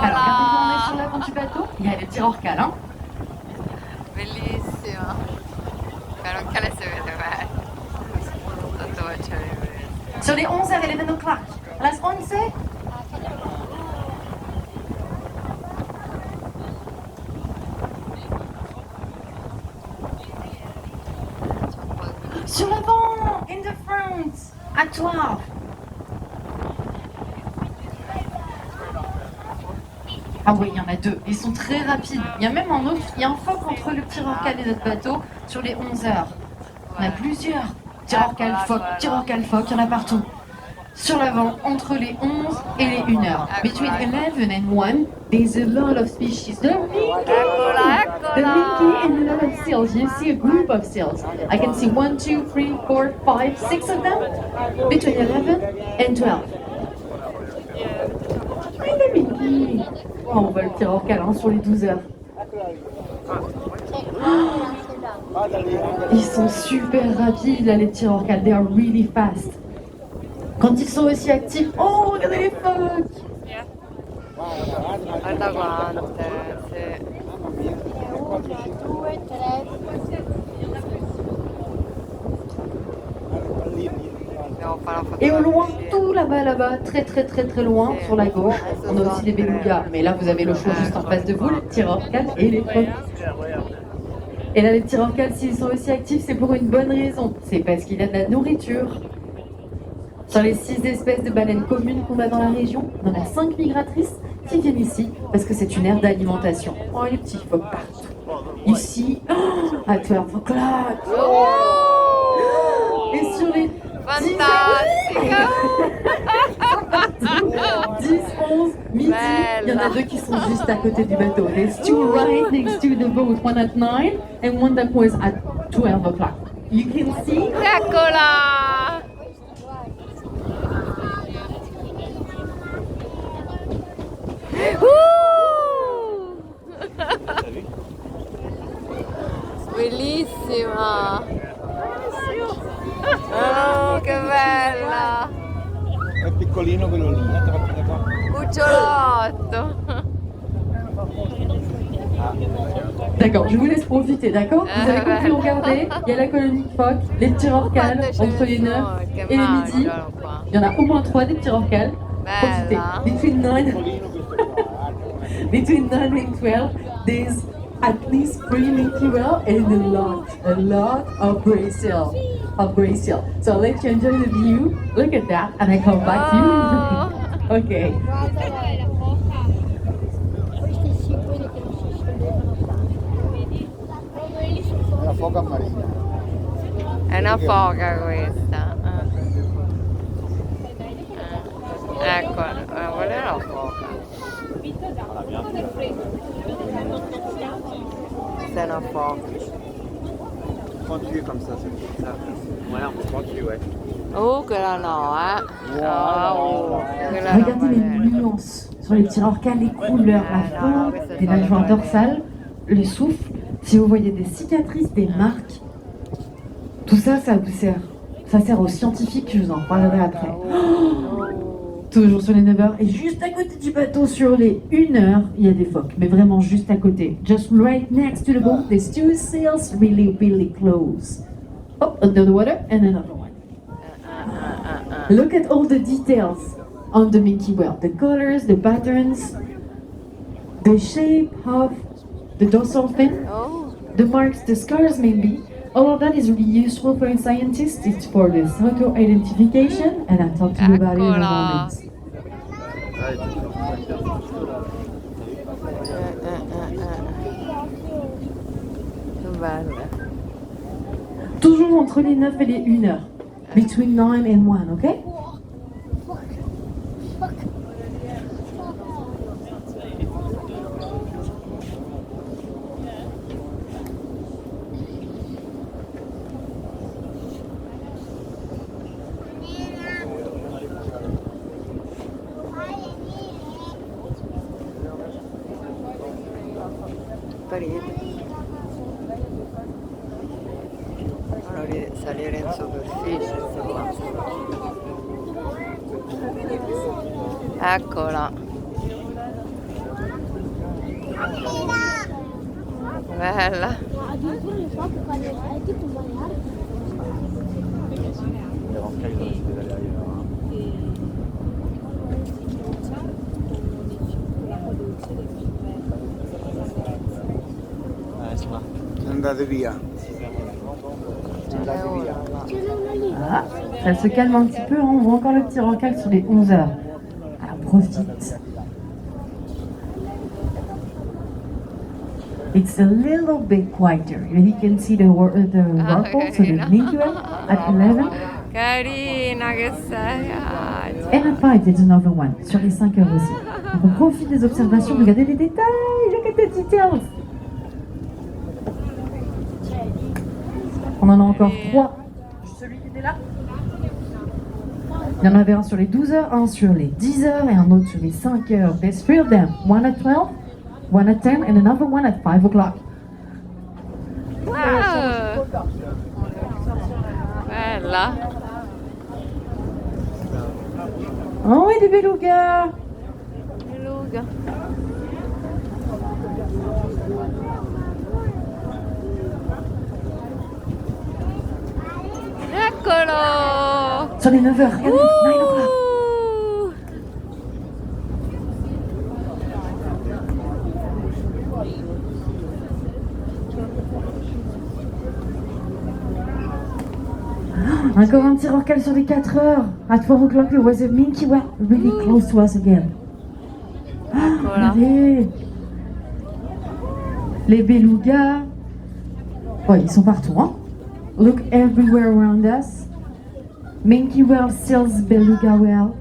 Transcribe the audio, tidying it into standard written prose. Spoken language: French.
Alors, regardez quand on est sur l'avant du bateau, il y a les Tirorcales, hein. Bellissima. Caroncale si vede bene. Tanto faccio vedere. Sur les 11 avec les 11 o'clock. Las 11. Sur l'avant, in the front, à 12. Ah oui, il y en a deux. Ils sont très rapides. Il y a même un autre, il y a un phoque entre le Tirorcal et notre bateau sur les 11 heures. On a plusieurs. Tirorcal, phoque, il y en a partout. Sur l'avant, entre les 11 et les 1 heure. Between 11 and 1, there's a lot of species. The minke and a lot of seals. You see a group of seals. I can see 1, 2, 3, 4, 5, 6 of them. Between 11 and 12. Hi, the minke. Oh, on voit le Tirorcal hein, sur les 12 heures. Ils sont super rapides là, les Tirorcales. They are really fast. Quand ils sont aussi actifs, oh regardez les phoques. Guarda quante, sì. Et au loin, tout là-bas, très loin, sur la gauche, on a aussi des belugas. Mais là, vous avez le choix juste en face de vous, les Tirorcales et les phoques. Et là, les Tirorcales, s'ils sont aussi actifs, c'est pour une bonne raison. C'est parce qu'il y a de la nourriture. Sur les 6 espèces de baleines communes qu'on a dans la région, on en a 5 migratrices qui viennent ici parce que c'est une aire d'alimentation. Oh, les petits phoques partout. Ici, à 12 o'clock. Et sur les 10, 11, midi, il y en a deux qui sont juste à côté du bateau. There's 2 right next to the boat, one at 9 and one that was at 12 o'clock. You can see. Eccola! Bellissima! Oh, che bella! È piccolino quello lì, Cucciolotto! D'accord, je vous laisse profiter, d'accord? Vous avez compris, regardez, il y a la colonie de phoques, les Tirorcales entre les 9 et les midi. Il y en a au moins 3 des Tirorcales. Profitez. Between 9 and 12, there's at least 3 minke whale and a lot of gray seal. So I'll let you enjoy the view. Look at that, and I come back to you. Okay. Una foca marina. È una foca questa. Ecco, quella è una foca. C'est una foca. Pointu comme ça, c'est ça. Voilà, pointu, ouais. Oh, quella no, quella Regardez les nuances sur les Tirorcales, les couleurs, la forme des nageoires dorsales, le souffle. Si vous voyez des cicatrices, des marques, tout ça, ça vous sert. Ça sert aux scientifiques, je vous en parlerai après. Toujours sur les 9 heures. Et juste à côté du bateau, sur les 1 heure, il y a des phoques. Mais vraiment juste à côté. Just right next to the boat, there's 2 sails really close. Oh, under the water, and another one. Look at all the details on the minke whale. The colors, the patterns, the shape of the dorsal fin, the marks, the scars maybe. All of that is really useful for scientists. It's for the photo identification, and I'll talk to you about it in a moment. Bella. Toujours entre les 9 et les 1 heure. Between 9 and 1, okay? Allora, salire in superficie, insomma. Eccola. Voilà. Andate via. Andate via. Voilà. Ça se calme un petit peu, hein. On voit encore le petit Rorqual sur les 11 heures. Alors profite. It's a little bit quieter. You can see the Rorqual, so the Minguel at 11. Karina, que ça. And at 5, there's another one, sur les 5 heures aussi. Donc on profite des observations, regardez les détails, look at the details. On en a encore 3. Celui qui était là. Il y en avait un sur les 12 heures, un sur les 10 heures et un autre sur les 5 heures. There's 3 of them. One at 12, one at 10 and another one at 5 o'clock. Wow. Voilà. Oh oui, des belugas. Beluga. Eccolo. Sur les 9 heures, regardez, 9 o'clock. Encore un petit Rorqual sur les 4 heures. At 4 o'clock, there was a Milky Way really close to us again. Regardez. Les belugas. Oh, ils sont partout, hein. Look everywhere around us. Minke whale, seals, beluga whale.